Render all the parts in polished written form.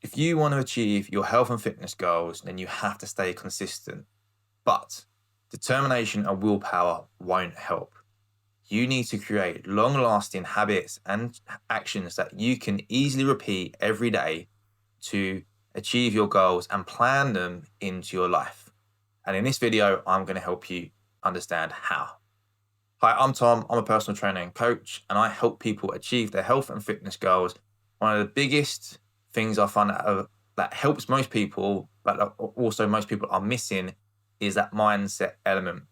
If you want to achieve your health and fitness goals, then you have to stay consistent. But determination and willpower won't help. You need to create long lasting habits and actions that you can easily repeat every day to achieve your goals and plan them into your life. And in this video, I'm going to help you understand how. Hi, I'm Tom. I'm a personal trainer and coach, and I help people achieve their health and fitness goals. One of the biggest things I find that helps most people, but also most people are missing, is that mindset element.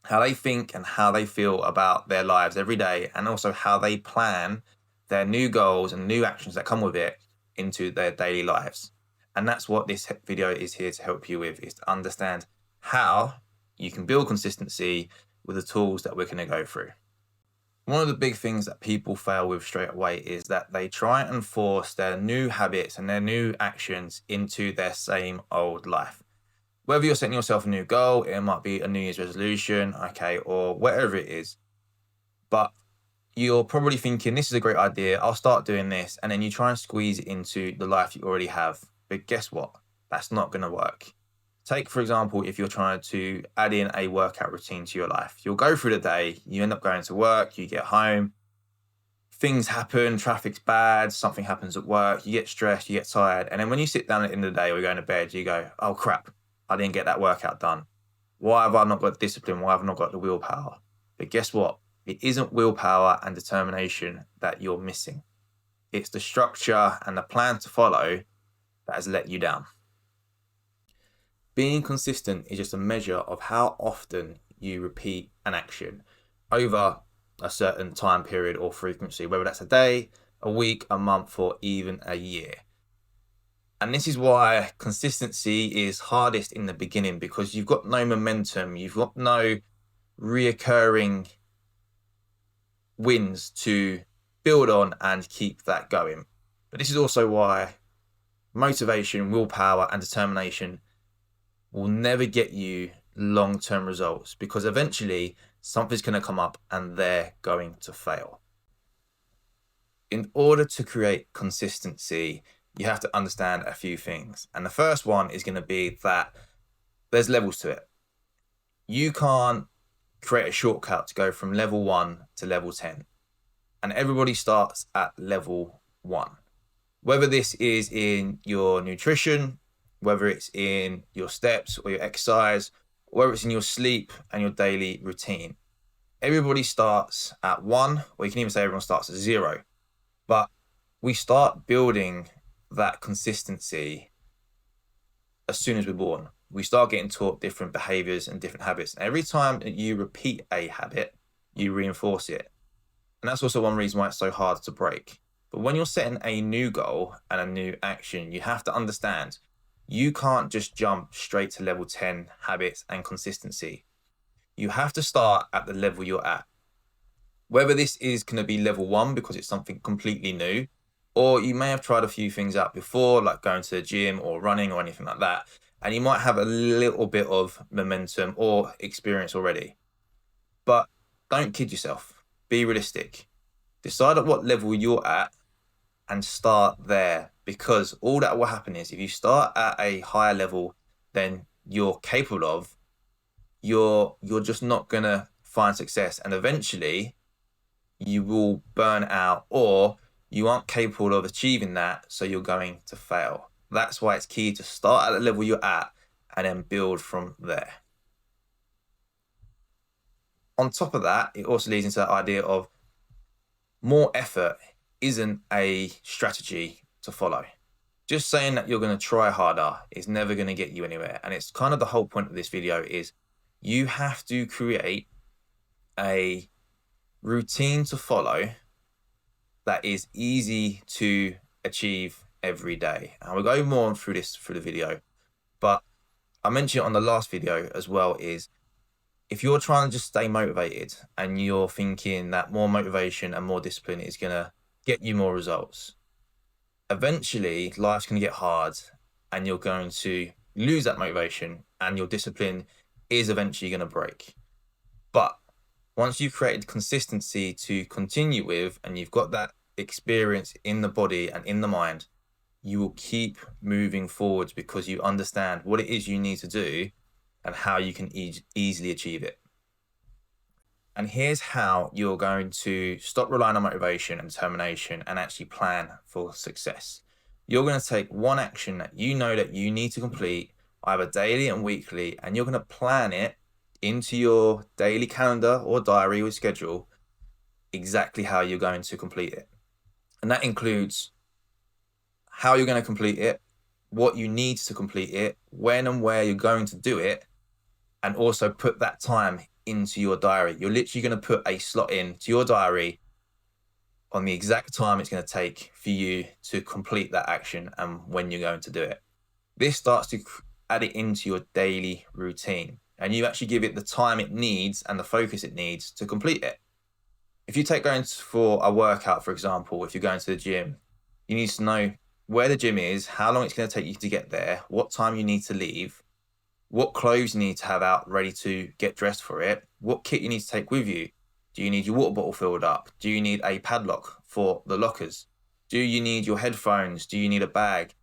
How they think and how they feel about their lives every day, and also how they plan their new goals and new actions that come with it into their daily lives. And that's what this video is here to help you with, is to understand how you can build consistency with the tools that we're going to go through. One of the big things that people fail with straight away is that they try and force their new habits and their new actions into their same old life. Whether you're setting yourself a new goal, it might be a New Year's resolution, okay, or whatever it is. But you're probably thinking, this is a great idea, I'll start doing this. And then you try and squeeze it into the life you already have. But guess what? That's not going to work. Take, for example, if you're trying to add in a workout routine to your life. You'll go through the day, you end up going to work, you get home, things happen, traffic's bad, something happens at work, you get stressed, you get tired. And then when you sit down at the end of the day or you're going to bed, you go, oh crap, I didn't get that workout done. Why have I not got discipline? Why have I not got the willpower? But guess what? It isn't willpower and determination that you're missing. It's the structure and the plan to follow that has let you down. Being consistent is just a measure of how often you repeat an action over a certain time period or frequency, whether that's a day, a week, a month, or even a year. And this is why consistency is hardest in the beginning, because you've got no momentum, you've got no reoccurring wins to build on and keep that going. But this is also why motivation, willpower, and determination will never get you long-term results, because eventually something's going to come up and they're going to fail. In order to create consistency, you have to understand a few things. And the first one is going to be that there's levels to it. You can't create a shortcut to go from level 1 to level 10. And everybody starts at level 1. Whether this is in your nutrition, whether it's in your steps or your exercise, whether it's in your sleep and your daily routine. Everybody starts at 1, or you can even say everyone starts at 0. But we start building that consistency as soon as we're born. We start getting taught different behaviors and different habits. And every time that you repeat a habit, you reinforce it. And that's also one reason why it's so hard to break. But when you're setting a new goal and a new action, you have to understand you can't just jump straight to level 10 habits and consistency. You have to start at the level you're at. Whether this is going to be level 1 because it's something completely new, or you may have tried a few things out before, like going to the gym or running or anything like that, and you might have a little bit of momentum or experience already. But don't kid yourself. Be realistic. Decide at what level you're at and start there, because all that will happen is if you start at a higher level than you're capable of, you're just not going to find success, and eventually you will burn out, or you aren't capable of achieving that, so you're going to fail. That's why it's key to start at the level you're at and then build from there. On top of that, it also leads into that idea of more effort isn't a strategy to follow. Just saying that you're going to try harder is never going to get you anywhere. And it's kind of the whole point of this video is you have to create a routine to follow that is easy to achieve every day. And we'll go more through this through the video. But I mentioned on the last video as well is if you're trying to just stay motivated and you're thinking that more motivation and more discipline is going to get you more results, eventually life's going to get hard and you're going to lose that motivation and your discipline is eventually going to break. But once you've created consistency to continue with and you've got that experience in the body and in the mind, you will keep moving forwards because you understand what it is you need to do and how you can easily achieve it. And here's how you're going to stop relying on motivation and determination and actually plan for success. You're going to take one action that you know that you need to complete either daily and weekly, and you're going to plan it into your daily calendar or diary or schedule exactly how you're going to complete it. And that includes how you're going to complete it, what you need to complete it, when and where you're going to do it, and also put that time into your diary. You're literally going to put a slot into your diary on the exact time it's going to take for you to complete that action and when you're going to do it. This starts to add it into your daily routine, and you actually give it the time it needs and the focus it needs to complete it. If you take going for a workout, for example, if you're going to the gym, you need to know where the gym is, how long it's going to take you to get there, what time you need to leave, what clothes you need to have out ready to get dressed for it, what kit you need to take with you. Do you need your water bottle filled up? Do you need a padlock for the lockers? Do you need your headphones? Do you need a bag?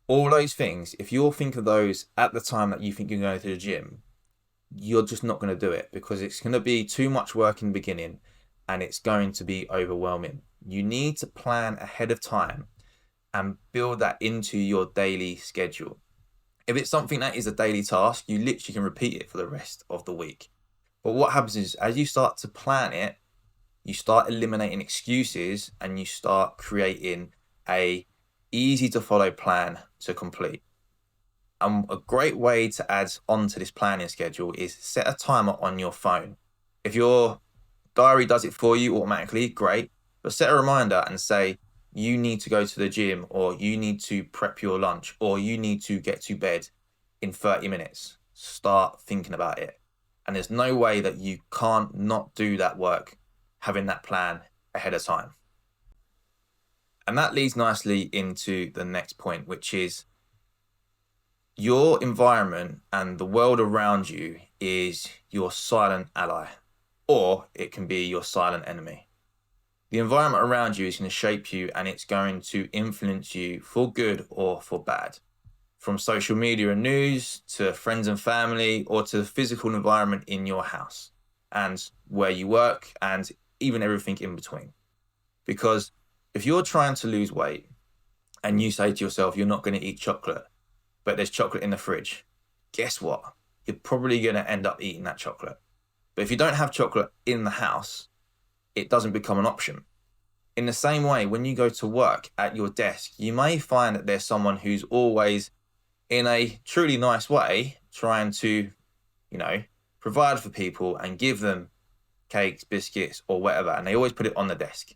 All those things, if you'll think of those at the time that you think you're going to the gym, you're just not going to do it because it's going to be too much work in the beginning and it's going to be overwhelming. You need to plan ahead of time and build that into your daily schedule. If it's something that is a daily task, you literally can repeat it for the rest of the week. But what happens is as you start to plan it, you start eliminating excuses and you start creating a easy to follow plan to complete. And a great way to add on to this planning schedule is set a timer on your phone. If your diary does it for you automatically, great. But set a reminder and say, you need to go to the gym, or you need to prep your lunch, or you need to get to bed in 30 minutes. Start thinking about it. And there's no way that you can't not do that work having that plan ahead of time. And that leads nicely into the next point, which is your environment and the world around you is your silent ally, or it can be your silent enemy. The environment around you is going to shape you and it's going to influence you for good or for bad. From social media and news to friends and family, or to the physical environment in your house and where you work, and even everything in between. Because if you're trying to lose weight and you say to yourself, you're not going to eat chocolate, but there's chocolate in the fridge, guess what? You're probably going to end up eating that chocolate. But if you don't have chocolate in the house, it doesn't become an option. In the same way, when you go to work at your desk, you may find that there's someone who's always, in a truly nice way, trying to, provide for people and give them cakes, biscuits, or whatever, and they always put it on the desk.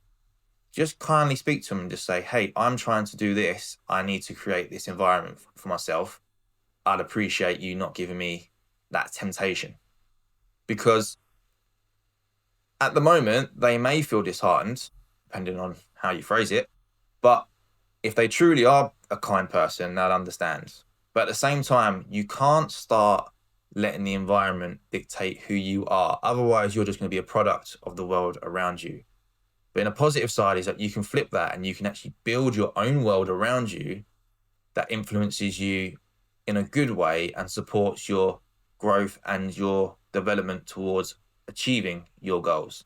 Just kindly speak to them and just say, hey, I'm trying to do this. I need to create this environment for myself. I'd appreciate you not giving me that temptation. Because at the moment, they may feel disheartened, depending on how you phrase it. But if they truly are a kind person, they'll understand. But at the same time, you can't start letting the environment dictate who you are. Otherwise, you're just going to be a product of the world around you. But in a positive side is that you can flip that and you can actually build your own world around you that influences you in a good way and supports your growth and your development towards achieving your goals.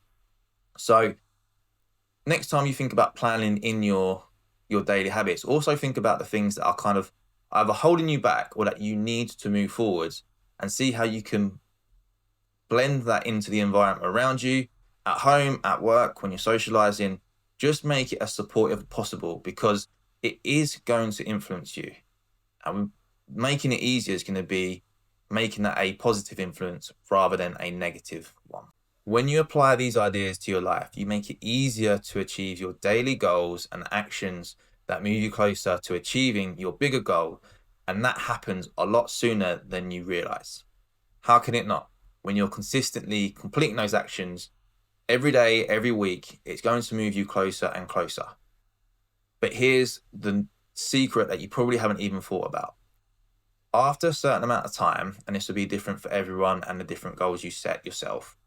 So next time you think about planning in your daily habits, also think about the things that are kind of either holding you back or that you need to move forwards, and see how you can blend that into the environment around you, at home, at work, when you're socializing. Just make it as supportive as possible, because it is going to influence you. And making it easier is going to be making that a positive influence rather than a negative one. When you apply these ideas to your life, you make it easier to achieve your daily goals and actions that move you closer to achieving your bigger goal. And that happens a lot sooner than you realize. How can it not? When you're consistently completing those actions every day, every week, it's going to move you closer and closer. But here's the secret that you probably haven't even thought about. After a certain amount of time, and this will be different for everyone and the different goals you set yourself,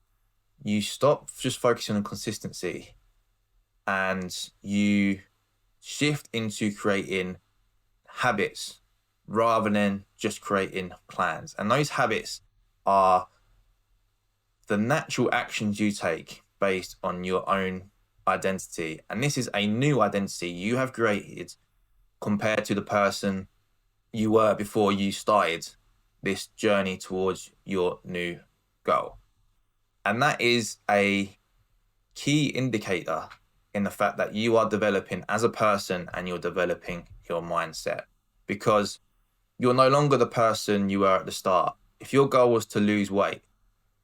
you stop just focusing on consistency and you shift into creating habits rather than just creating plans. And those habits are the natural actions you take based on your own identity. And this is a new identity you have created compared to the person you were before you started this journey towards your new goal. And that is a key indicator in the fact that you are developing as a person and you're developing your mindset, because you're no longer the person you were at the start. If your goal was to lose weight,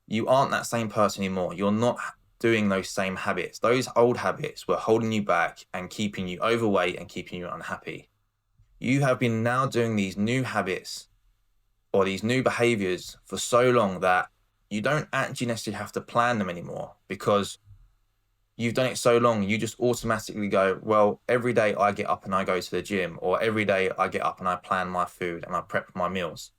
you aren't that same person anymore. You're not doing those same habits. Those old habits were holding you back and keeping you overweight and keeping you unhappy. You have been now doing these new habits or these new behaviors for so long that you don't actually necessarily have to plan them anymore, because you've done it so long. You just automatically go, well, every day I get up and I go to the gym, or every day I get up and I plan my food and I prep my meals.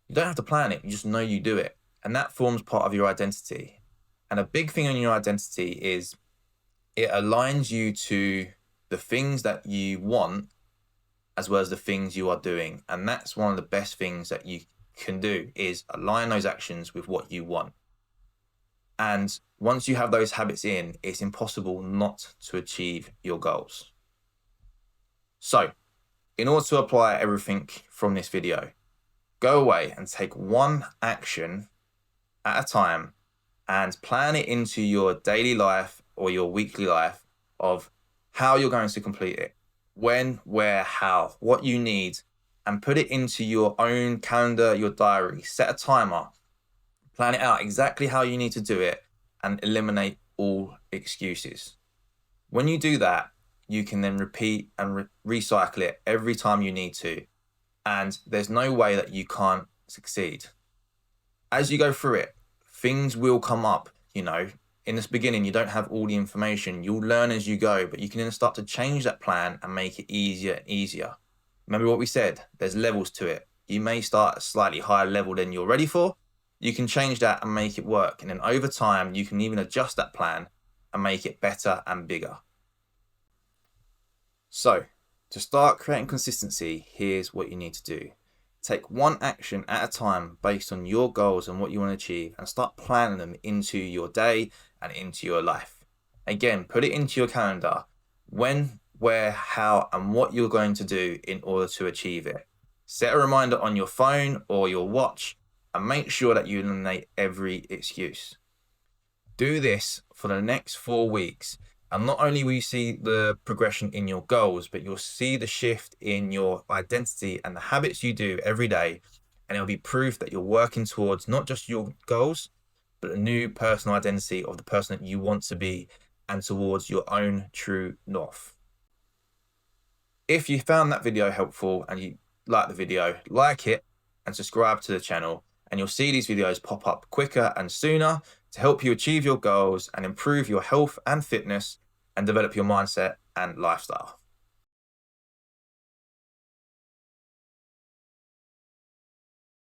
You don't have to plan it. You just know you do it. And that forms part of your identity. And a big thing in your identity is it aligns you to the things that you want as well as the things you are doing. And that's one of the best things that you can do, is align those actions with what you want. And once you have those habits in, it's impossible not to achieve your goals. So, in order to apply everything from this video, go away and take one action at a time and plan it into your daily life or your weekly life of how you're going to complete it, when, where, how, what you need, and put it into your own calendar, your diary. Set a timer, plan it out exactly how you need to do it, and eliminate all excuses. When you do that, you can then repeat and recycle it every time you need to, and there's no way that you can't succeed. As you go through it, things will come up. In this beginning, you don't have all the information. You'll learn as you go, but you can then start to change that plan and make it easier and easier. Remember what we said, there's levels to it. You may start at a slightly higher level than you're ready for. You can change that and make it work. And then over time, you can even adjust that plan and make it better and bigger. So, to start creating consistency, here's what you need to do. Take one action at a time based on your goals and what you want to achieve, and start planning them into your day and into your life. Again, put it into your calendar, when, where, how, and what you're going to do in order to achieve it. Set a reminder on your phone or your watch, and make sure that you eliminate every excuse. Do this for the next 4 weeks. And not only will you see the progression in your goals, but you'll see the shift in your identity and the habits you do every day. And it'll be proof that you're working towards not just your goals, but a new personal identity of the person that you want to be, and towards your own true north. If you found that video helpful and you like the video, like it and subscribe to the channel, and you'll see these videos pop up quicker and sooner to help you achieve your goals and improve your health and fitness and develop your mindset and lifestyle.